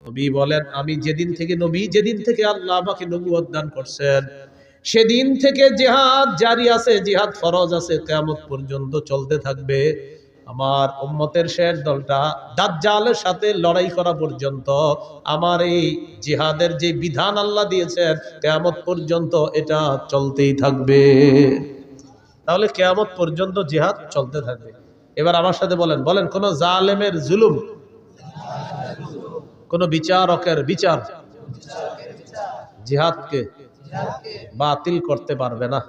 নবী বলেন, আমি যেদিন থেকে আল্লাহ আমাকে নবুয়ত দান করছেন, সেদিন থেকে জিহাদ জারি আছে, জিহাদ ফরজ আছে, কিয়ামত পর্যন্ত চলতে থাকবে। আমার উম্মতের শেষ দলটা দাজ্জালের সাথে লড়াই করা পর্যন্ত আমার এই জিহাদের যে বিধান আল্লাহ দিয়েছেন, কিয়ামত পর্যন্ত এটা চলতেই থাকবে। তাহলে কিয়ামত পর্যন্ত জিহাদ চলতে থাকবে। এবার আমার সাথে বলেন কোন জালেমের জুলুম, কোন বিচারকের বিচার জিহাদকে বাতিল করতে পারবে না।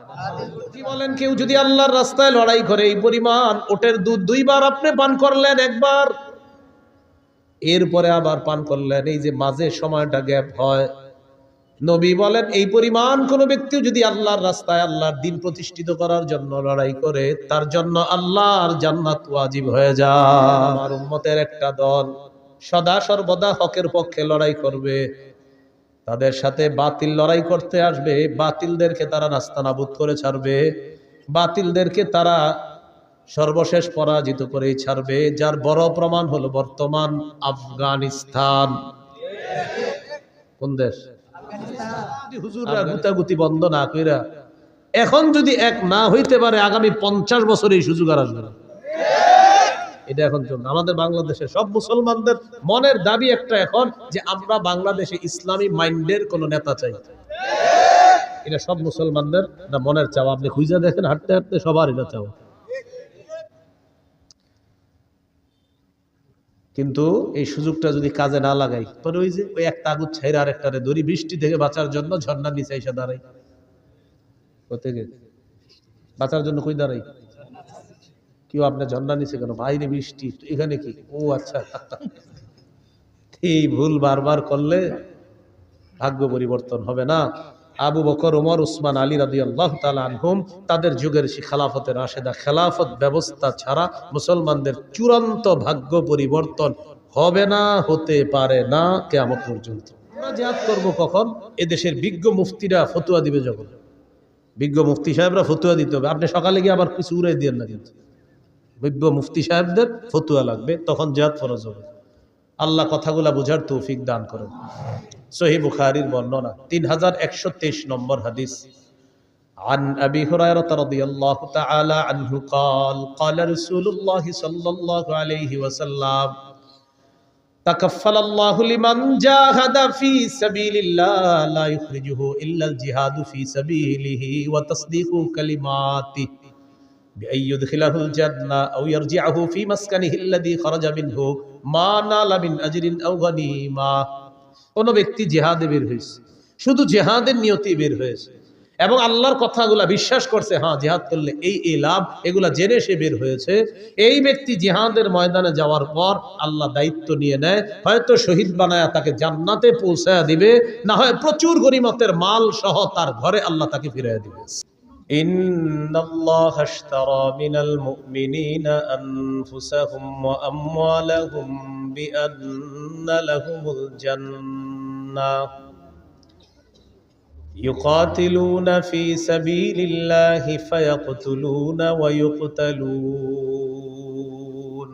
কি বলেন, কেউ যদি আল্লাহর রাস্তায় লড়াই করে, এই পরিমাণ ওটের দুধ 2 বার আপনি পান করলেন, একবার এরপরে আবার পান করলেন, এই যে মাঝে সময়টা গ্যাপ হয়, নবী বলেন এই পরিমাণ কোন ব্যক্তি যদি আল্লাহর রাস্তায় আল্লাহর দ্বীন প্রতিষ্ঠিত করার জন্য লড়াই করে, তার জন্য আল্লাহর জান্নাত ওয়াজিব হয়ে যায়। আমার উম্মতের একটা দল সদা সর্বদা হকের পক্ষে লড়াই করবে, তাদের সাথে বাতিল লড়াই করতে আসবে, বাতিলদেরকে তারা নাস্তানাবুদ করে ছাড়বে, বাতিলদেরকে তারা সর্বশেষ পরাজিত করেই ছাড়বে। যার বড় প্রমাণ হলো বর্তমান আফগানিস্তান। কোন দেশ? হুজুররা গুতাগুতি বন্ধ না কইরা এখন যদি এক না হইতে পারে, আগামী 50 বছর এই সুযোগ আর আসবে না। এটা এখন চলছে। আমাদের বাংলাদেশে সব মুসলমানদের মনের দাবি একটা এখন, যে আমরা বাংলাদেশে ইসলামী মাইন্ডের কোন নেতা চাই। এটা সব মুসলমানদের না মনের চাওয়া। আপনি খুঁজে দেখেন, হাঁটতে হাঁটতে সবার এটা চাওয়া। কিন্তু এই সুযোগটা যদি কাজে না লাগাই, তবে ওই যে ওই একটা আগুন ছাইরা আর একটা দড়ি, বৃষ্টি থেকে বাঁচার জন্য ঝর্ণার নিচে এসে দাঁড়াই। কোথেকে বাঁচার জন্য কই দাঁড়াই? কেউ আপনার ঝর্ণার নিচে কেন? বাইরে বৃষ্টি, এখানে কি? ও আচ্ছা। এই ভুল বারবার করলে ভাগ্য পরিবর্তন হবে না। আবু বকর, ওমর, উসমান, আলী রাদিয়াল্লাহু তাআলা আনহুম, তাদের যুগের সেই খেলাফতের রাশেদা, খেলাফত ব্যবস্থা ছাড়া মুসলমানদের চূড়ান্ত ভাগ্য পরিবর্তন হবে না, হতে পারে না কিয়ামত পর্যন্ত। আমরা জিহাদ করব কখন? এদেশের বিজ্ঞ মুফতিরা ফতোয়া দিবে যখন। বিজ্ঞ মুফতি সাহেবরা ফতোয়া দিতে হবে। আপনি সকালে গিয়ে আবার কিছু উড়াই দিয়েন না, কিন্তু বিজ্ঞ মুফতি সাহেবদের ফতোয়া লাগবে, তখন জিহাদ ফরজ হবে। আল্লাহ কথাগুলা বুঝার তৌফিক দান করেন। সহিহ বুখারীর বর্ণনা 3123 নম্বর হাদিস। عن أبي هريرة رضي الله تعالى عنه قال قال رسول الله صلى الله عليه وسلم تكفل الله لمن جاهد في سبيل الله لا يخرجه إلا الجهاد في سبيله وتصديق كلماته بأن يدخله الجنة أو يرجعه في مسكنه الذي خرج منه ما نال من أجر أو غنيمة। কোন ব্যক্তি জিহাদে বের হয়েছে, শুধু জিহাদের নিয়তে বের হয়েছে এবং আল্লাহর কথাগুলা বিশ্বাস করছে, হ্যাঁ জিহাদ করলে এই লাভ, এগুলা জেনে সে বের হয়েছে, এই ব্যক্তি জিহাদের ময়দানে যাওয়ার পর আল্লাহ দায়িত্ব নিয়ে নেয়, হয়তো শহীদ বানায়া তাকে জান্নাতে পৌঁছায়া দিবে, না হয় প্রচুর গনিমতের মাল সহ তার ঘরে আল্লাহ তাকে ফিরিয়ে দিবে। ইন্নাল্লাহা আশতারা মিনাল মুমিনিনা আনফুসাহুম ওয়া আমওয়ালাহুম বিআন্না লাহুমুল জান্নাহ يقاتلون في سبيل الله فيقتلون ويقتلون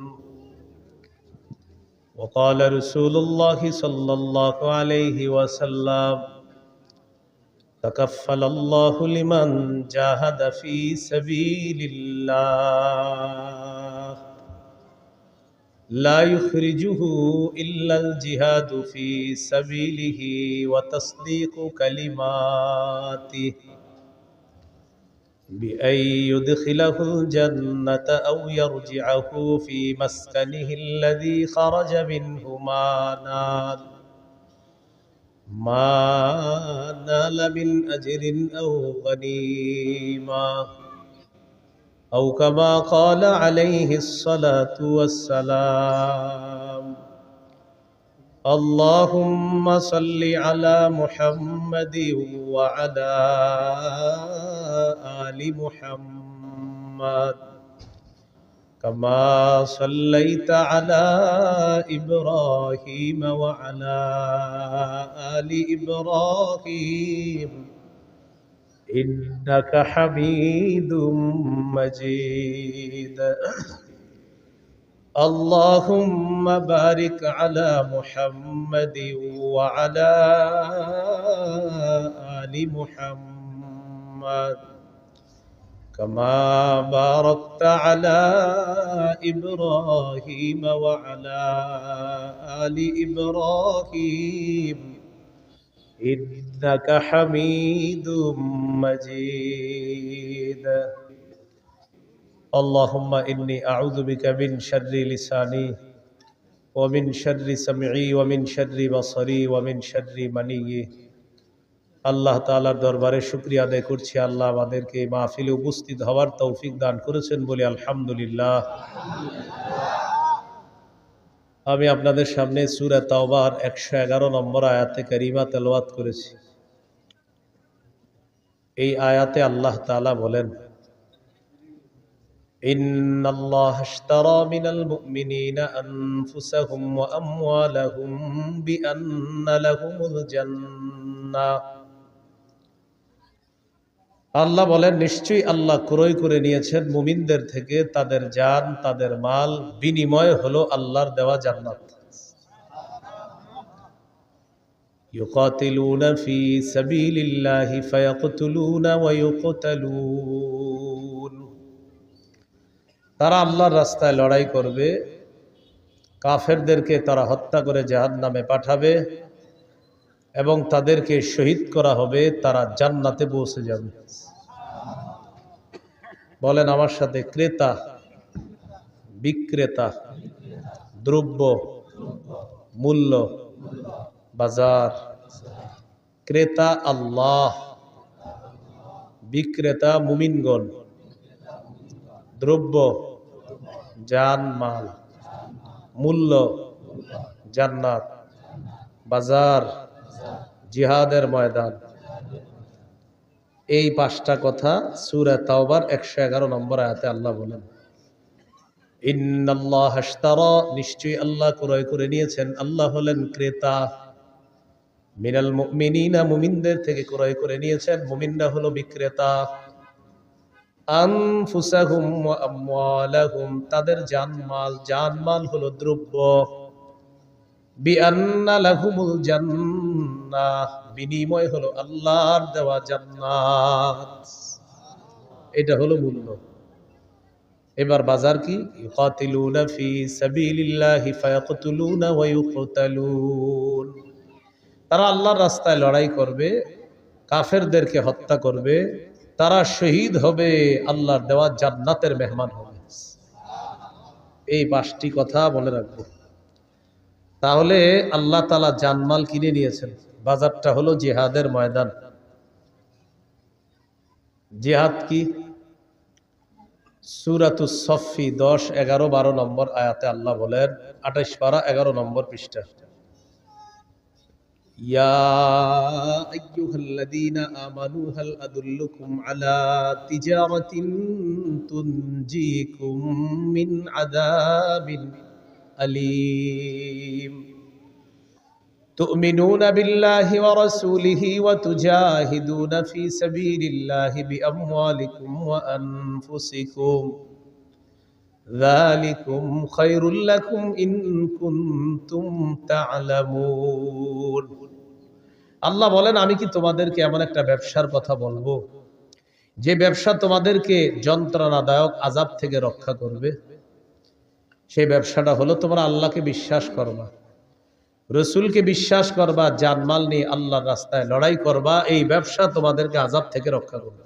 وقال رسول الله صلى الله عليه وسلم تكفل الله لمن جاهد في سبيل الله لا يخرجه إلا الجهاد في سبيله وتصديق كلماته بأن يدخله الجنة أو يرجعه في مسكنه الذي خرج منه ما نال من أجر أو غنيمة أو كما قال عليه الصلاة والسلام اللهم صل على محمد وعلى آل محمد كما صليت على إبراهيم وعلى آل إبراهيم إنك حميد مجيد اللهم بارك على محمد وعلى آل محمد كما باركت على إبراهيم وعلى آل إبراهيم إنك حميد مجيد اللهم إني أعوذ بك من شر لساني ومن شر سمعي ومن شر بصري ومن شر مني আল্লাহ তাআলার দরবারে শুকরিয়া আদায় করছি আল্লাহ আমাদেরকে এই মাহফিলে উপস্থিত হওয়ার তৌফিক দান করেছেন বলে আলহামদুলিল্লাহ। আমি আপনাদের সামনে সূরা তাওবার 111 নম্বর আয়াতে কারিমা তেলাওয়াত করেছি। এই আয়াতে আল্লাহ তাআলা বলেন, ইন্নাল্লাহা আশতারা মিনাল মুমিনিনা আনফুসাহুম ওয়া আমওয়ালাহুম বিআন্না লাহুমুল জান্নাহ। আল্লাহ বলেন, নিশ্চয়ই আল্লাহ ক্রয় করে নিয়েছেন মুমিনদের থেকে তাদের জান তাদের মাল, বিনিময় হলো আল্লাহর দেওয়া জান্নাত। ইউকাতিলুনা ফি সাবিলিল্লাহি ফায়াকতুলুনা ওয়া ইউকতালুন। তারা আল্লাহর রাস্তায় লড়াই করবে, কাফেরদেরকে তারা হত্যা করে জাহান্নামে পাঠাবে এবং তাদেরকে শহীদ করা হবে, তারা জান্নাতে পৌঁছে যাবে। বলেন আমার সাথে, ক্রেতা বিক্রেতা, দ্রব্য মূল্য বাজার। ক্রেতা আল্লাহ, বিক্রেতা মুমিনগণ, দ্রব্য জান মাল, মূল্য জান্নাত, বাজার জিহাদের ময়দান। এই পাঁচটা কথা সূরা তাওবার 111 নম্বর আয়াতে আল্লাহ বলেন। ইন্নাল্লাহা আশতারা, নিশ্চয়ই আল্লাহ ক্রয় করে নিয়েছেন, আল্লাহ হলেন ক্রেতা। মিনাল মুমিনিনা, মুমিনদের থেকে ক্রয় করে নিয়েছেন, মুমিনরা হলো বিক্রেতা। আনফুসাহুম ওয়া আমওয়ালাহুম, তাদের জানমাল, জানমাল হলো দ্রব্য। বিআন্না লাহুমুল জান্নাহ, বিনিময় হলো আল্লাহর দেওয়া জান্নাত। এটা হলো মূল্য। এবার বাজার কি? ইউকাতিলুনা ফি সাবিলিল্লাহি ফায়াকতুলুনা ওয়া ইউকতালুন। তারা আল্লাহর রাস্তায় লড়াই করবে, কাফেরদেরকে হত্যা করবে, তারা শহীদ হবে, আল্লাহর দেওয়া জান্নাতের মেহমান হবে। এই পাঁচটি কথা মনে রাখবো। তাহলে আল্লাহ তাআলা জানমাল কিনে নিয়েছেন। বাজারটা হলো জিহাদের ময়দান। জিহাদ কি? সূরাতুস সফফি 10, 11, 12 নম্বর আয়াতে আল্লাহ বলেন, 28 পারা 11 নম্বর পৃষ্ঠা, ইয়া আইয়ুহাল্লাযীনা আমানু হাল আদুল্লুকুম আলা তিজারাতিন তুনজিকুম মিন আযাবিন আলীম তুমিনুনা বিল্লাহি ওয়া রাসূলিহি ওয়া তুজাহিদুনা ফি সাবিলিল্লাহি বিআমওয়ালিকুম ওয়া আনফুসিকুম যালিকুম খায়রুল লাকুম ইন কুনতুম তা'লামুন। আল্লাহ বলেন, আমি কি তোমাদেরকে এমন একটা ব্যবসার কথা বলবো যে ব্যবসা তোমাদেরকে যন্ত্রণাদায়ক আযাব থেকে রক্ষা করবে? সেই ব্যবসাটা হলো তোমরা আল্লাহকে বিশ্বাস করবা, রসুলকে বিশ্বাস করবা, জানমাল নিয়ে আল্লাহর রাস্তায় লড়াই করবা। এই ব্যবসা তোমাদেরকে আযাব থেকে রক্ষা করবে।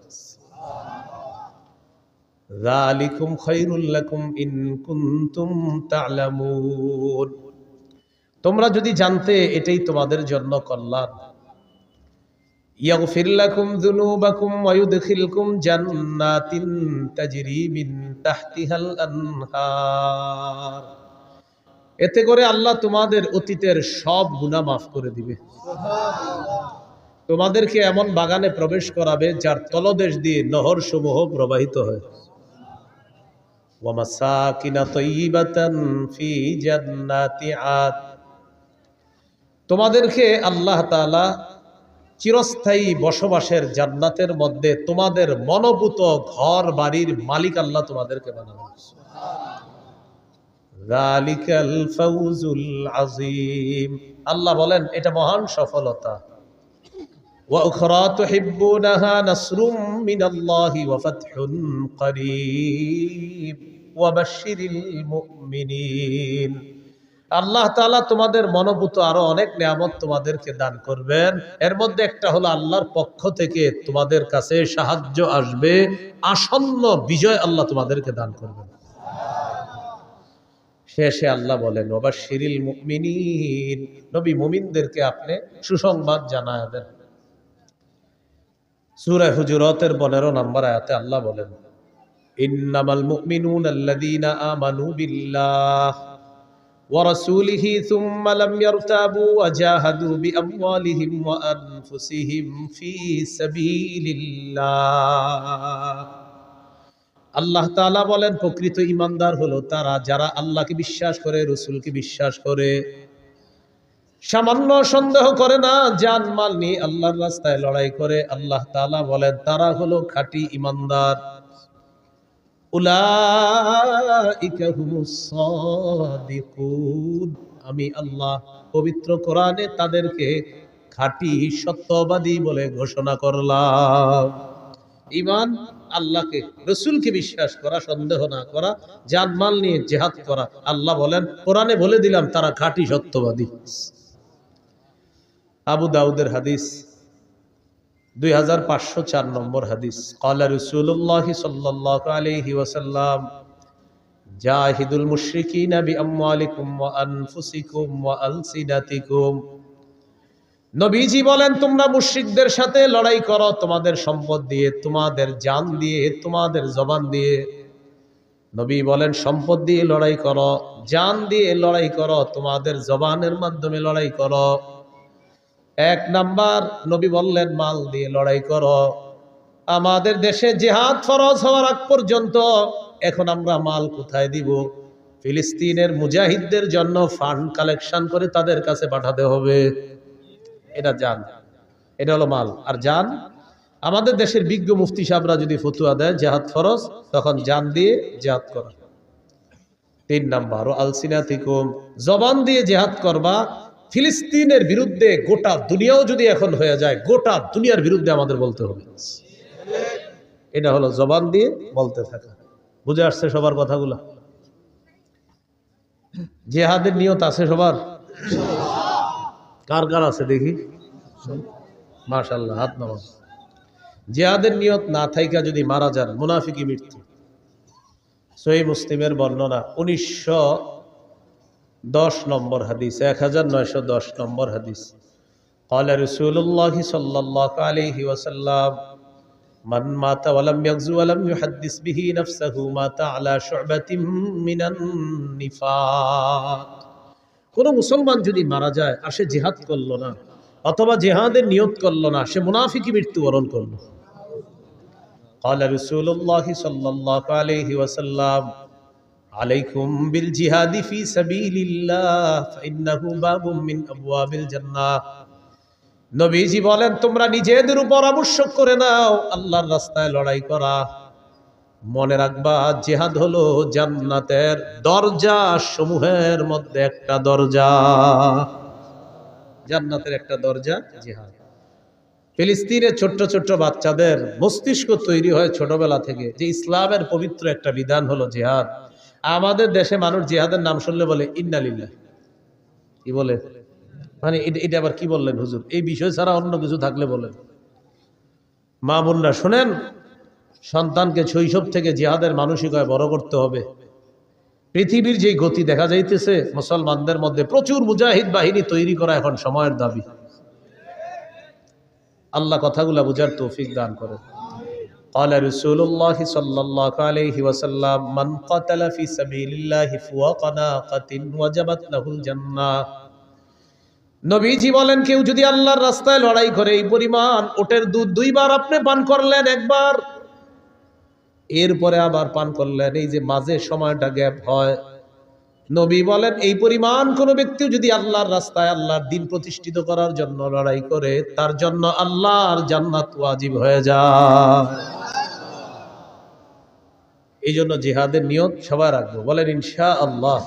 যালিকুম খায়রুল লাকুম ইন কুনতুম তা'লামুন। তোমরা যদি জানতে, এটাই তোমাদের জন্য কল্যাণ। ইয়াগফির লাকুম যুনুবাকুম ওয়া ইউদখিলকুম জান্নাতিন তাজরি মিন তাহতিহাল আনহার। এতে করে আল্লাহ তোমাদের অতীতের সব গুনাহ মাফ করে দিবে। তোমাদেরকে এমন বাগানে প্রবেশ করাবে যার তলদেশ দিয়ে নহর সমূহ প্রবাহিত হয়। ওয়া মাসাকিনা তাইয়িবাতান ফি জান্নাতি আদ। তোমাদেরকে আল্লাহ তাআলা চিরস্থায়ী বসবাসের জান্নাতের মধ্যে তোমাদের মনোভূত ঘর বাড়ির মালিক আল্লাহ তোমাদেরকে বানাবেন। যালিকাল ফাউজুল আযীম। আল্লাহ বলেন এটা মহান সফলতা। ওয়া উখরা তুহিব্বুনাহা নাসরুম মিনাল্লাহি ওয়া ফাতহুন করিব ওয়া বাশশিরিল মুমিনিন। আল্লাহ তাআলা তোমাদের মনোভূত আরো অনেক নিয়ামত তোমাদেরকে দান করবেন। এর মধ্যে একটা হলো আল্লাহর পক্ষ থেকে তোমাদের কাছে সাহায্য আসবে, আসন্ন বিজয় আল্লাহ তোমাদেরকে দান করবেন। শেষে আল্লাহ বলেন ওয়াবাশশিরিল মুমিনিন, নবী মুমিনদেরকে আপনি সুসংবাদ জানায় দেন। সূরা হুজুরাতের 15 নম্বর আয়াতে আল্লাহ বলেন ইন্নামাল মুমিনুনা আল্লাযীনা আমানু বিল্লাহ ওয়া রাসূলিহি সুম্মা লাম ইয়ারতাবু ওয়া জাহাদু বিআমওয়ালিহিম ওয়া আনফুসিহিম ফি সাবিলিল্লাহ। আল্লাহ তাআলা বলেন প্রকৃত ঈমানদার হলো তারা যারা আল্লাহকে বিশ্বাস করে, রাসূলকে বিশ্বাস করে, সামান্য সন্দেহ করে না, জান মাল নিয়ে আল্লাহর রাস্তায় লড়াই করে। আল্লাহ তাআলা বলেন তারা হলো খাঁটি ঈমানদার। উলাইকা হুমুস সাদিকুন, আমি আল্লাহ পবিত্র কোরআনে তাদেরকে খাঁটি সত্যবাদী বলে ঘোষণা করলাম। ঈমান আল্লাহকে, রাসূলকে বিশ্বাস করা, সন্দেহ না করা, জান মাল নিয়ে জিহাদ করা। আল্লাহ বলেন কোরআনে বলে দিলাম তারা খাঁটি সত্যবাদী। আবু দাউদের হাদিস 2504 নম্বর হাদিস। ক্বালা রাসূলুল্লাহ সাল্লাল্লাহু আলাইহি ওয়াসাল্লাম জাহিদুল মুশরিকিনা বিআমওয়ালিকুম ওয়া আনফুসিকুম ওয়া আলসিনাতিকুম। নবীজি বলেন তোমরা মুশরিকদের সাথে লড়াই করো তোমাদের সম্পদ দিয়ে, তোমাদের জান দিয়ে, তোমাদের জবান দিয়ে। নবী বলেন সম্পদ দিয়ে লড়াই করো, জান দিয়ে লড়াই করো, তোমাদের জবানের মাধ্যমে লড়াই করো। এক নাম্বার নবী বললেন মাল দিয়ে লড়াই করো। আমাদের দেশে জিহাদ ফরজ হওয়ার আগ পর্যন্ত এখন আমরা মাল কোথায় দিব? ফিলিস্তিনের মুজাহিদদের জন্য ফান্ড কালেকশন করে তাদের কাছে পাঠাতে হবে। এটা জান, এটা হলো মাল। আর জান আমাদের দেশের বিজ্ঞ মুফতি সাহেবরা যদি ফতুয়া দেয় জিহাদ ফরজ, তখন জান দিয়ে জিহাদ করা। 3 নাম্বার ও আলসিনাতিকুম, জবান দিয়ে জিহাদ করবা। ফিলিস্তিনের বিরুদ্ধে গোটা দুনিয়াও যদি এখন হয়ে যায়, গোটা দুনিয়ার বিরুদ্ধে আমাদের বলতে হবে। এটা হলো জবান দিয়ে বলতে থাকা। বুঝে আসছে সবার কথাগুলো? জিহাদের নিয়ত আছে সবার? কার কার আছে দেখি? মাশাআল্লাহ, হাত নামান। জিহাদের নিয়ত না থাইকা যদি মারা যান, মুনাফিকি মৃত্যু। সহিহ মুসলিমের বর্ণনা 1910 নম্বর হাদিস, 1910 নম্বর হাদিস। ক্বালা রাসূলুল্লাহ সাল্লাল্লাহু আলাইহি ওয়াসাল্লাম মান মাতা ওয়া লাম ইয়াগযু ওয়া লাম ইউহাদ্দিস বিহি নাফসাহু মাতা আলা শু'বাতিন মিনান নিফাক। কোন মুসলমান যদি মারা যায় আর সে জিহাদ করলো না অথবা জিহাদের নিয়ত করলো না, সে মুনাফিকি মৃত্যুবরণ করলো। ক্বালা রাসূলুল্লাহ সাল্লাল্লাহু আলাইহি ওয়াসাল্লাম আলাইকুম বিল জিহাদি ফি সাবিলিল্লাহ ফাইন্নাহু বাবুম মিন আবওয়াবিল জান্নাহ। নবীজি বলেন তোমরা নিজেদের উপর আবশ্যক করে নাও আল্লাহর রাস্তায় লড়াই করা। মনে রাখবা জিহাদ হলো জান্নাতের দরজা সমূহের মধ্যে একটা দরজা। জান্নাতের একটা দরজা জিহাদ। ফিলিস্তিনের ছোট্ট ছোট্ট বাচ্চাদের মস্তিষ্ক তৈরি হয় ছোটবেলা থেকে যে ইসলামের পবিত্র একটা বিধান হলো জিহাদ। আমাদের দেশে মানুষ জিহাদের নাম শুনলে বলে ইন্না লিল্লাহ। কি বলে? মানে এটা আবার কি বললেন হুজুর? এই বিষয় ছাড়া অন্য কিছু থাকলে বলেন। মা বোনরা শোনেন, সন্তানকে শৈশব থেকে জিহাদের মানসিকতায় বড় করতে হবে। পৃথিবীর যে গতি দেখা যাইতেছে, মুসলমানদের মধ্যে প্রচুর মুজাহিদ বাহিনী তৈরি করা এখন সময়ের দাবি। আল্লাহ কথাগুলা বুঝার তৌফিক দান করেন। قال رسول الله صلى الله عليه وسلم من قتل في سبيل الله فوق ناقة وجبت له الجنة। নবীজি বলেন কেউ যদি আল্লাহর রাস্তায় লড়াই করে এই পরিমাণ ওটের দুধ 2 বার আপনি পান করলেন, একবার এরপরে আবার পান করলেন, এই যে মাঝে সময়টা গ্যাপ হয়, নবী বলেন এই পরিমাণ কোন ব্যক্তি যদি আল্লাহর রাস্তায় আল্লাহর দ্বীন প্রতিষ্ঠিত করার জন্য লড়াই করে, তার জন্য আল্লাহর জান্নাত ওয়াজিব হয়ে যায়। এই জন্য জিহাদের নিয়ত সবাই রাখবো, বলেন ইনশাআল্লাহ।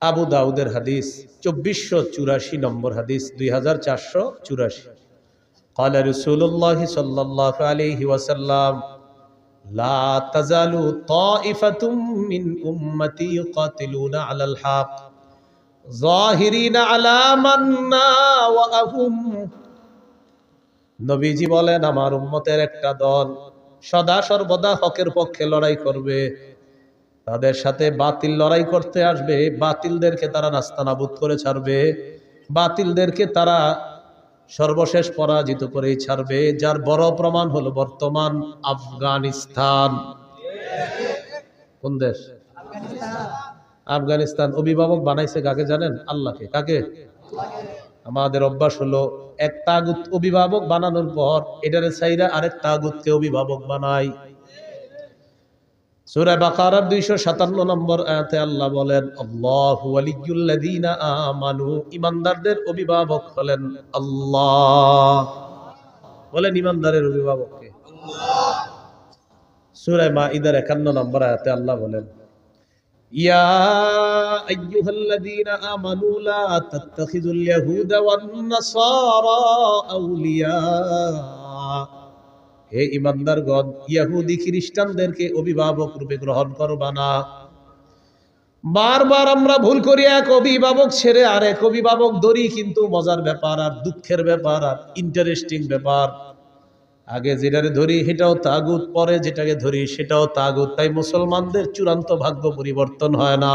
আবু দাউদের হাদিস 2484 নম্বর হাদিস, 2484। قال رسول الله صلى الله عليه وسلم لا تزال طائفة من أمتي يقاتلون على الحق ظاهرين على من ناوأهم। নবীজি বলেন, আমার উম্মতের একটা দল সদা সর্বদা হকের পক্ষে লড়াই করবে, তাদের সাথে বাতিল লড়াই করতে আসবে, বাতিলদেরকে তারা নাস্তানাবুদ করে ছাড়বে, বাতিলদেরকে তারা সর্বশেষ পরাজিত করেই ছাড়বে। যার বড় প্রমাণ হলো বর্তমান আফগানিস্তান। কোন দেশ? আফগানিস্তান। অভিভাবক বানাইছে কাকে জানেন? আল্লাহকে। কাকে? আমাদের অভ্যাস হলো এক তাগুত অভিভাবক বানানোর পর এটারে চাইরা আরেক তাগুতকে অভিভাবক বানাই। সূরা বাকারার 257 নম্বর আয়াতে আল্লাহ বলেন, আল্লাহু ওয়ালিয়্যুল্লাযীনা আমানু, ঈমানদারদের অভিভাবক হলেন আল্লাহ। বলেন ঈমানদারের অভিভাবক কে? আল্লাহ। সূরা মাঈদার 51 নম্বর আয়াতে আল্লাহ বলেন, ইয়া আইয়ুহাল্লাযীনা আমানু লা তাত্তাখিযুল ইয়াহুদা ওয়ান নাসারা আউলিয়া। হে ঈমানদারগণ, ইহুদি খ্রিস্টানদেরকে অভিভাবক রূপে গ্রহণ করবা না। বারবার আমরা ভুল করি, এক অভিভাবক ছেড়ে আরেক অভিভাবক ধরি, কিন্তু মজার ব্যাপার আর দুঃখের ব্যাপার আর ইন্টারেস্টিং ব্যাপার, আগে যেটাকে ধরি সেটাও তাগুত, পরে যেটাকে ধরি সেটাও তাগুত। তাই মুসলমানদের চূড়ান্ত ভাগ্য পরিবর্তন হয় না।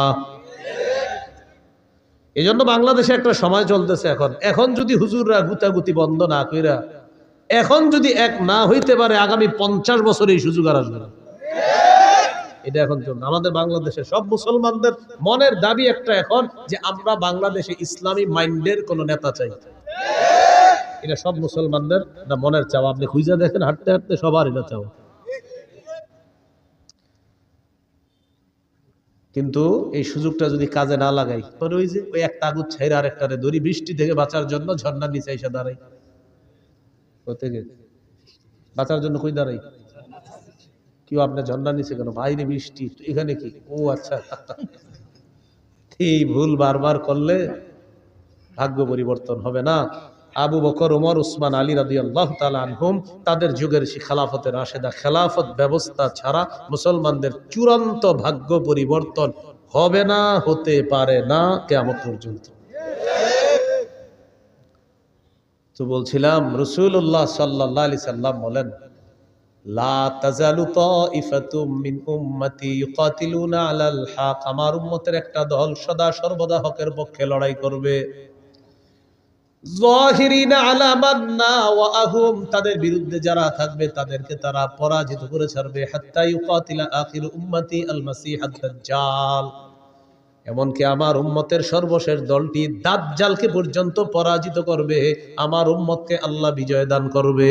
এই জন্য বাংলাদেশে একটা সময় চলতেছে এখন যদি হুজুররা গুতাগুতি বন্ধ না কইরা এখন যদি এক না হইতে পারে, আগামী 50 বছর এই সুযোগ আর আসবে না। এটা এখন চলছে আমাদের বাংলাদেশে। সব মুসলমানদের মনের দাবি একটা এখন, যে আমরা বাংলাদেশে ইসলামী মাইন্ডের কোন নেতা চাই। এটা সব মুসলমানদের মনের চাওয়া। আপনি খুঁজে দেখেন, হাঁটতে হাঁটতে সবার এটা চাওয়া। কিন্তু এই সুযোগটা যদি কাজে না লাগাই, তবে ওই যে ওই একটা আগুন ছাইরা আরেকটারে ধরি, বৃষ্টি থেকে বাঁচার জন্য ঝর্ণার নিচে এসে দাঁড়াই। বাঁচার জন্য কই দাঁড়াই? কেউ আপনার ঝর্ণার নিচে কেন? বাইরে বৃষ্টি, এখানে কি? ও আচ্ছা। এই ভুল বারবার করলে ভাগ্য পরিবর্তন হবে না। আবু বকর, ওমর, উসমান, আলী রাদিয়াল্লাহু তাআলা আনহুম, তাদের যুগের সেই খেলাফতের রাশেদা, খেলাফত ব্যবস্থা ছাড়া মুসলমানদের চূড়ান্ত ভাগ্য পরিবর্তন হবে না, হতে পারে না কিয়ামত পর্যন্ত। তো বলছিলাম, রাসূলুল্লাহ সাল্লাল্লাহু আলাইহি সাল্লাম বলেন, লা তাজালু তাইফাতুম মিন উম্মতি ইউকাতিলুনা আলাল হক। আমার উম্মতের একটা দল সদা সর্বদা হকের পক্ষে লড়াই করবে। যাহিরিনা আলা মান নাওয়াহুম, তাদের বিরুদ্ধে যারা থাকবে তাদেরকে তারা পরাজিত করে ছাড়বে। হাত্তা ইউকাতিলা আখির উম্মতি আল মাসিহ আদ-দাজ্জাল, এমনকি আমার উম্মতের সর্বশেষ দলটি দাজ্জালকে পর্যন্ত পরাজিত করবে। আমার উম্মতকে আল্লাহ বিজয় দান করবে।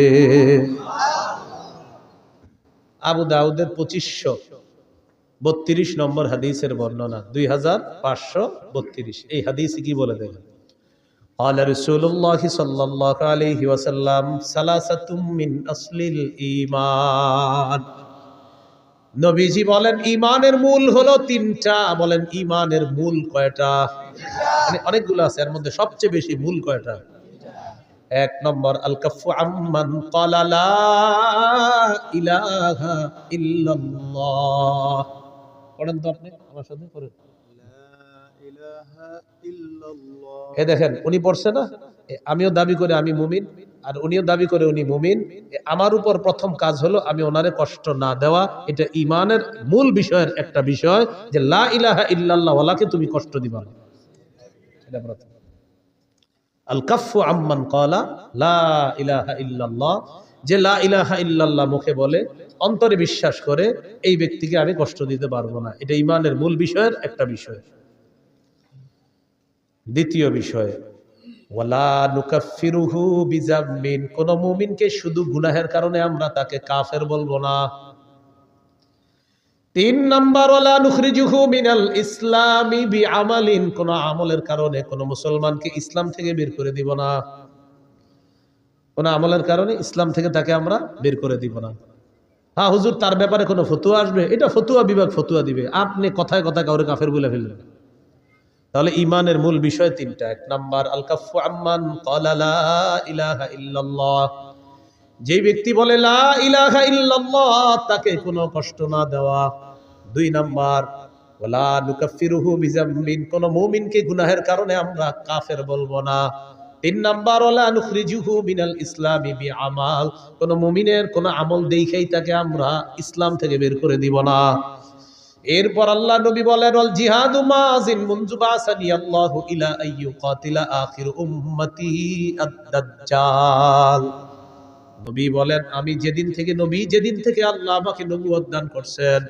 আবু দাউদের 2532 নম্বর হাদিসের বর্ণনা, 2532। এই হাদিসে কি বলে দেখেন, قال رسول الله صلى الله عليه وسلم ثلاثة من أصل الإيمان। নবীজি বলেন, ঈমানের মূল হলো তিনটা। বলেন ঈমানের মূল কয়টা? মানে অনেকগুলো আছে, এর মধ্যে সবচেয়ে বেশি মূল কয়টা? এক নম্বর, আল কাফু আম্মান ক্বালা লা ইলাহা ইল্লাল্লাহ। পড়েন তো আপনি আমার সাথে, পড়েন। এ দেখেন, উনি পড়ছে না, আমিও দাবি করে আমি মুমিন, আর উনিও দাবি করে উনি মুমিন। আমার উপর প্রথম কাজ হলো আমি ওনারে কষ্ট না দেওয়া। এটা ঈমানের মূল বিষয়ের একটা বিষয়, যে লা ইলাহা ইল্লাল্লাহ ওয়ালাকে তুমি কষ্ট দিবা না। এটা প্রথম। আল কাফু আম্মান ক্বালা লা ইলাহা ইল্লাল্লাহ, যে লা ইলাহা ইল্লাল্লাহ মুখে বলে, অন্তরে বিশ্বাস করে, এই ব্যক্তিকে আমি কষ্ট দিতে পারবো না। এটা ঈমানের মূল বিষয়ের একটা বিষয়। দ্বিতীয় বিষয়, ওয়ালা নুকাফিরুহু বিযামবিন, কোন মুমিনকে শুধু গুনাহের কারণে আমরা তাকে কাফের বলবো না। তিন নাম্বার, ওয়ালা নুখরিজুহু মিনাল ইসলামি বিআমালিন, কোন আমলের কারণে কোন মুসলমানকে ইসলাম থেকে বের করে দিব না। কোন আমলের কারণে ইসলাম থেকে তাকে আমরা বের করে দিব না। হ্যাঁ হুজুর তার ব্যাপারে কোনো ফতুয়া আসবে, এটা ফতুয়া বিভাগ ফতুয়া দিবে, আপনি কথায় কথায় কাউরে কাফের বলে ফেলবেন। তাহলে ইমানের মূল বিষয় তিনটা। এক নাম্বার আল কাফু আম্মান ক্বালা লা ইলাহা ইল্লাল্লাহ, যে ব্যক্তি বলে লা ইলাহা ইল্লাল্লাহ তাকে কোনো কষ্ট না দেওয়া। দুই নাম্বার ওয়ালা নুকাফিরুহু বিযামবিন, কোন মুমিনকে গুনাহের কারণে আমরা কাফের বলবো না। তিন নাম্বার ওয়ালা নুখরিজুহু মিনাল ইসলামি বিআমাল, কোন মুমিনের কোন আমল দেখাই তাকে আমরা ইসলাম থেকে বের করে দিব না। এরপর আল্লাহ নবী বলেন ওয়াল জিহাদু মাযিন মুনযু বাসানি আল্লাহু ইলা আইয়ু কাতিলা আখির উম্মতি আদ-দাজ্জাল। নবী বলেন আমি যেদিন থেকে আল্লাহ আমাকে নবুয়ত দান করছেন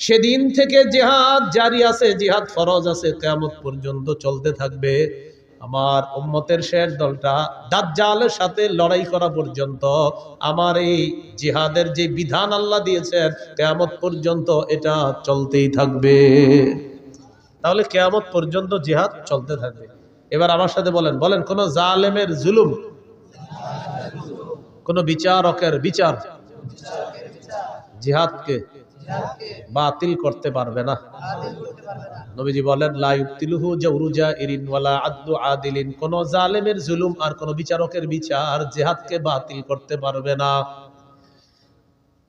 সেদিন থেকে জিহাদ জারি আছে, জিহাদ ফরজ আছে, কিয়ামত পর্যন্ত চলতে থাকবে। আমার উম্মতের শেষ দলটা দাজ্জালের সাথে লড়াই করা পর্যন্ত আমার এই জিহাদের যে বিধান আল্লাহ দিয়েছেন কিয়ামত পর্যন্ত এটা চলতেই থাকবে। তাহলে কিয়ামত পর্যন্ত জিহাদ চলতে থাকবে। এবার আমার সাথে বলেন কোন জালেমের জুলুম, কোন বিচারকের বিচার জিহাদকে বাতিল করতে পারবে না। নবীজি বলেন লা ইউতিলুহু জাওরু জাইরিন ওয়ালা আদলু আদিলিন, কোন জালেমের জুলুম আর কোন বিচারকের বিচার জিহাদকে বাতিল করতে পারবে না।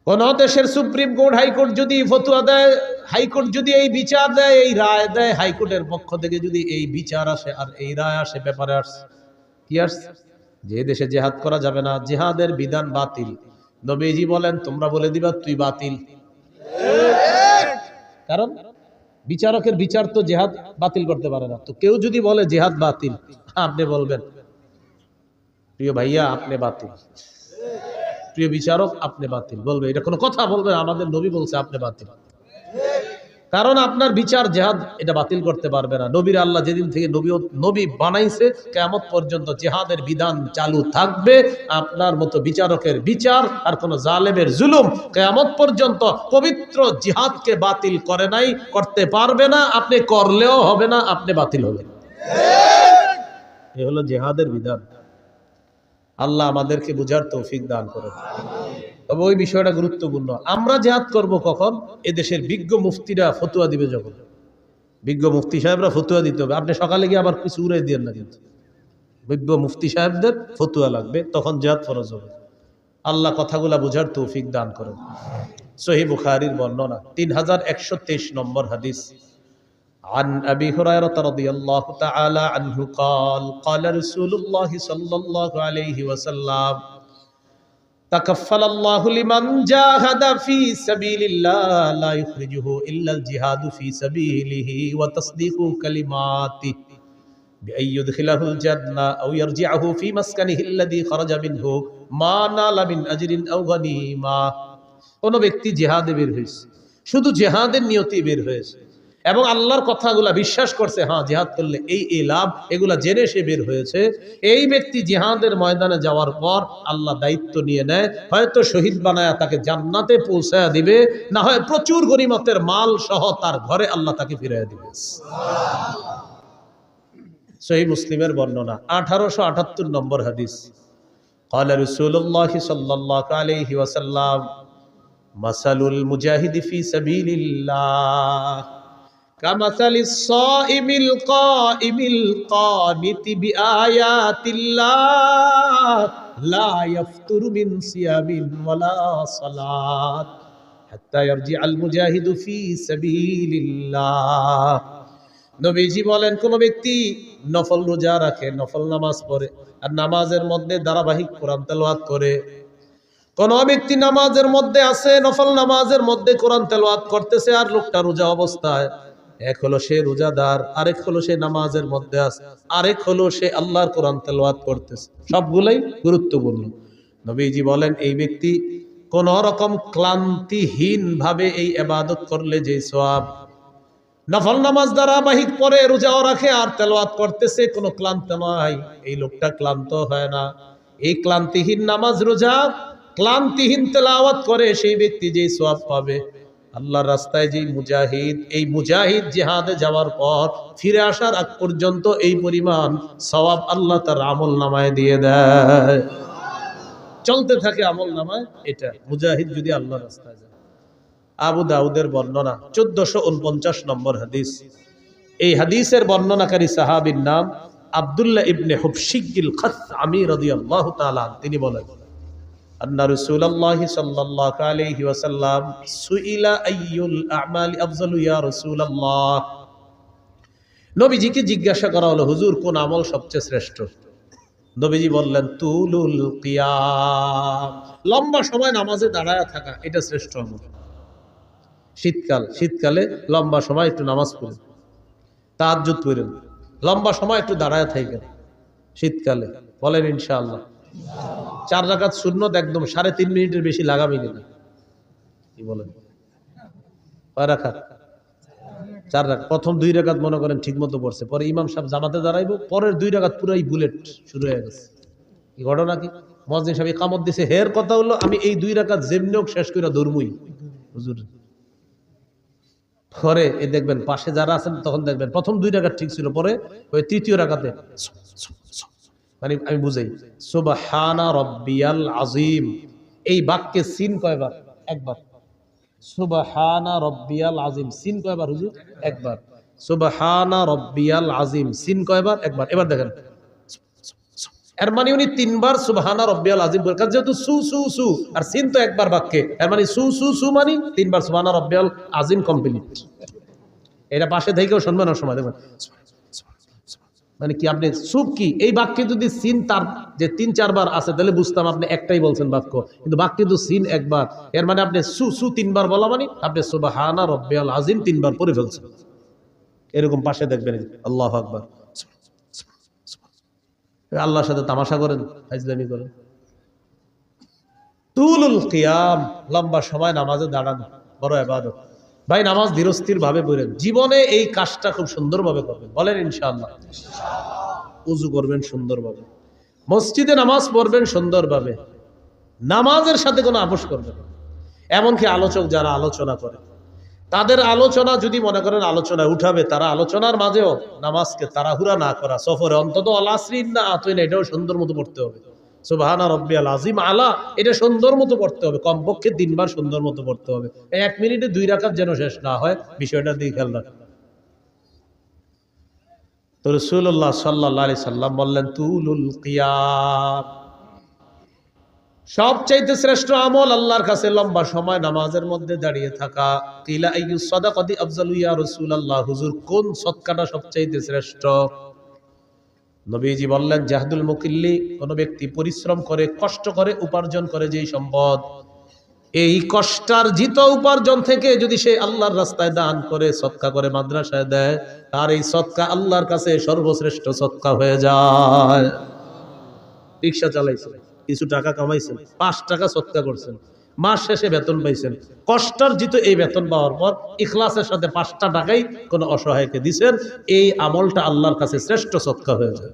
কোন দেশের সুপ্রিম কোর্ট হাইকোর্ট যদি ফতোয়া দেয়, হাইকোর্ট যদি এই বিচার দেয়, এই রায় দেয়, হাইকোর্টের পক্ষ থেকে যদি এই বিচার আসে আর এই রায় আসে, পেপারে আসে কি আসে যে দেশে জিহাদ করা যাবে না, জিহাদের বিধান বাতিল, নবীজি বলেন তোমরা বলে দিবা তুই বাতিল। কারণ বিচারকের বিচার তো জিহাদ বাতিল করতে পারে না। তো কেউ যদি বলে জিহাদ বাতিল, আপনি বলবেন প্রিয় ভাইয়া আপনি বাতিল, প্রিয় বিচারক আপনি বাতিল, বলবে এটা কোনো কথা? বলবে আমাদের নবী বলছে আপনি বাতিল। কারণ আপনার বিচার জিহাদ এটা বাতিল করতে পারবে না। নবীর আল্লাহ যেদিন থেকে নবী বানাইছে কিয়ামত পর্যন্ত জিহাদের বিধান চালু থাকবে। আপনার মতো বিচারকের বিচার আর কোন জালেমের জুলুম কিয়ামত পর্যন্ত পবিত্র জিহাদকে বাতিল করে নাই, করতে পারবে না। আপনি করলেও হবে না, আপনি বাতিল হবেন। এই হলো জিহাদের বিধান। আল্লাহ আমাদেরকে বুঝার তৌফিক দান করেন। তবে ওই বিষয়টা গুরুত্বপূর্ণ। আমরা জিহাদ করব কখন? এদেশের বিজ্ঞ মুফতিরা ফতোয়া দিবে যখন। বিজ্ঞ মুফতি সাহেবরা ফতোয়া দিতে হবে। আপনি সকালে গিয়ে আবার কিছু উড়াই দিয়েন না, কিন্তু বিজ্ঞ মুফতি সাহেবদের ফতোয়া লাগবে, তখন জিহাদ ফরজ হবে। আল্লাহ কথাগুলা বুঝার তৌফিক দান করেন। সহিহ বুখারীর বর্ণনা 3123 নম্বর হাদিস। عن أبي هريرة رضي الله تعالى عنه قال قال رسول الله صلى الله عليه وسلم تكفل الله لمن جاهد في سبيل الله لا يخرجه إلا الجهاد في سبيله وتصديق كلماته بأن يدخله الجنة أو يرجعه في مسكنه الذي خرج منه ما نال من أجر أو غنيمة। কোন ব্যক্তি জিহাদে বের হয়েছে, শুধু জিহাদের নিয়তে বের হয়েছে এবং আল্লাহর কথাগুলা বিশ্বাস করছে, হ্যাঁ জিহাদ করলে এই লাভ, এগুলা জেনে সে বের হয়েছে। এই ব্যক্তি জিহাদের ময়দানে যাওয়ার পর আল্লাহ দায়িত্ব নিয়ে নেয়, হয়তো শহীদ বানায়া তাকে জান্নাতে পৌঁছায়া দিবে, না হয় প্রচুর গনিমতের মাল সহ তার ঘরে আল্লাহ তাকে ফিরিয়ে দিবে। সহিহ মুসলিমের বর্ণনা 1878 নম্বর হাদিস। قال رسول الله صلى الله عليه وسلم مثل المجاهد في سبيل الله كمثل الصائم القائم القانت بآيات الله لا يفتر من صيام ولا صلاة حتى يرجع المجاهد في سبيل الله। নবীজি বলেন কোন ব্যক্তি নফল রোজা রাখে, নফল নামাজ পড়ে আর নামাজের মধ্যে ধারাবাহিক কোরআন তেলাওয়াত করে। কোন ব্যক্তি নামাজের মধ্যে আছে, নফল নামাজের মধ্যে কোরআন তেলাওয়াত করতেছে আর লোকটা রোজা অবস্থায়, এক হলো সে রোজাদার, আরেক হলো সে নামাজের মধ্যে আছে, আরেক হলো সে আল্লাহর কোরআন তেলাওয়াত করতেছে। সবগুলাই গুরুত্বপূর্ণ। নবীজি বলেন এই ব্যক্তি কোন রকম ক্লান্তিহীন ভাবে এই ইবাদত করলে যে সওয়াব, নফল নামাজ ধারাবাহিক পরে রোজাও রাখে আর তেলাওয়াত করতেছে, কোনো ক্লান্ত নয়, এই লোকটা ক্লান্ত হয় না। এই ক্লান্তিহীন নামাজ রোজা, ক্লান্তিহীন তেলাওয়াত করে সেই ব্যক্তি যে সওয়াব পাবে, আল্লাহর রাস্তায় যে মুজাহিদ, এই মুজাহিদ জিহাদে যাওয়ার পর ফিরে আসার আগ পর্যন্ত এই পরিমাণ সওয়াব আল্লাহ তার আমল নামায় দিয়ে দেয়। চলতে থাকে আমল নামায়। এটা মুজাহিদ যদি আল্লাহর রাস্তায় যায়। আবু দাউদের বর্ণনা 1449 নম্বর হাদিস। এই হাদিসের বর্ণনাকারী সাহাবীর নাম আব্দুল্লাহ ইবনে হুবশিগিল খাসআমি রাদিয়াল্লাহু তাআলা। তিনি বলেন, আন্না রাসূলুল্লাহ সাল্লাল্লাহু আলাইহি ওয়াসাল্লাম সুইলা আইয়ুল আমালি আফজালু ইয়া রাসূলুল্লাহ। নবীজিকে জিজ্ঞাসা করা হলো, হুজুর কোন আমল সবচেয়ে শ্রেষ্ঠ? নবীজি বললেন, তুলুল কিয়াম, লম্বা সময় নামাজে দাঁড়ায় থাকা, এটা শ্রেষ্ঠ আমল। শীতকালে লম্বা সময় একটু নামাজ পড়েন, তাহাজ্জুদ পড়েন, লম্বা সময় একটু দাঁড়ায় থাকেন শীতকালে। বলেন ইনশাআল্লাহ। 4 রাকাত সুন্নত একদম 3.5 মিনিটের বেশি লাগাবি না। কি বলেন? কয় রাকাত? 4 রাকাত। প্রথম 2 রাকাত মনে করেন ঠিক মতো পড়ছে, পরে ইমাম সাহেব জামাতে দাঁড়াইবো, পরের 2 রাকাত পুরাই বুলেট শুরু হয়ে গেছে। কি ঘটনা কি? মুয়াজ্জিন সাহেব ইকামত দিছে, হের কথা হলো আমি এই 2 রাকাত যেমনি হোক শেষ করে ধরমুই হুজুর। পরে এ দেখবেন পাশে যারা আছেন, তখন দেখবেন প্রথম 2 রাকাত ঠিক ছিল, পরে ওই তৃতীয় রাকাতে মানে আমি বুঝাই, সুবহানা রাব্বিয়াল আযীম, এই বাক্যে সিন কয়বার? একবার। সুবহানা রাব্বিয়াল আযীম, সিন কয়বার হুজুর? একবার। সুবহানা রাব্বিয়াল আযীম, সিন কয়বার? একবার। এবার দেখেন, এর মানে উনি 3 বার সুবহানা রাব্বিয়াল আযীম বলেন, কারণ যেহেতু সু সু সু আর সিন তো একবার বাক্যে, এর মানে সু সু সু মানে 3 বার সুবহানা রাব্বিয়াল আযীম কমপ্লিট। এটা পাশে থেকেও শুনবেন না সময় দেখবেন, মানে কি আপনি সুপ কি এই বাক্যে যদি সিন তার যে 3-4 বার আছে তাহলে বুঝতাম আপনি একটাই বলছেন বাক্য, কিন্তু বাক্যে তো সিন একবার, এর মানে আপনি সু সু 3 বার বলা মানে আপনি সুবহানা রাব্বিয়াল আযীম 3 বার পড়ে ফেলছেন। এরকম পাশে দেখবেন, আল্লাহু আকবার, আল্লাহর সাথে তামাশা করেন, ফাজলামি করেন। তুলুল কিয়াম, লম্বা সময় নামাজে দাঁড়ানো বড় ইবাদত। ভাই নামাজ ধীরস্থির ভাবে পড়েন, জীবনে এই কাজটা খুব সুন্দরভাবে করবেন। বলেন ইনশাআল্লাহ। উযু করবেন সুন্দরভাবে, মসজিদে নামাজ পড়বেন সুন্দরভাবে, নামাজের সাথে কোনো আপোষ করবেন না। এমনকি আলোচক যারা আলোচনা করে, তাদের আলোচনা যদি মনে করেন আলোচনায় উঠাবে, তারা আলোচনার মাঝেও নামাজকে তাড়াহুড়া না করা, সফরে অন্তত আল আসরি ইন্না আতাইনা এটাও সুন্দর মতো পড়তে হবে। সুবহানা রাব্বিয়াল আযীম আলা, এটা সুন্দর মতো পড়তে হবে, কমপক্ষে 3 বার সুন্দর মতো পড়তে হবে। 1 মিনিটে 2 রাকাত যেন শেষ না হয়, বিষয়টার দিকে খেয়াল রাখবেন। তো রাসূলুল্লাহ সাল্লাল্লাহু আলাইহি সাল্লাম বললেন, তুলুল কিয়াম, সবচাইতে শ্রেষ্ঠ আমল আল্লাহর কাছে লম্বা সময় নামাজের মধ্যে দাঁড়িয়ে থাকা। কিলা আইয়ুস সাদাকাতি আফজালু ইয়া রাসূলুল্লাহ, হুজুর কোন সদকাটা সবচাইতে শ্রেষ্ঠ? নবীজি বললেন, জাহদুল মুকিল্লি, কোন ব্যক্তি পরিশ্রম করে, কষ্ট করে উপার্জন করে যেই সম্পদ, এই কষ্টার্জিত উপার্জন থেকে যদি সে আল্লাহর রাস্তায় দান করে, সদকা করে, মাদ্রাসায় দেয়, তার এই সদকা আল্লাহর কাছে সর্বশ্রেষ্ঠ সদকা হয়ে যায়। রিকশা চালাইছেন, কিছু টাকা কামাইছেন, 5 টাকা সদকা করছেন, মাস শেষে বেতন পাইছেন, কষ্টার্জিত এই বেতন পাওয়ার পর ইখলাসের সাথে 5টা টাকাই কোন অসহায়কে দিছেন, এই আমলটা আল্লাহর কাছে শ্রেষ্ঠ সদকা হয়ে যায়।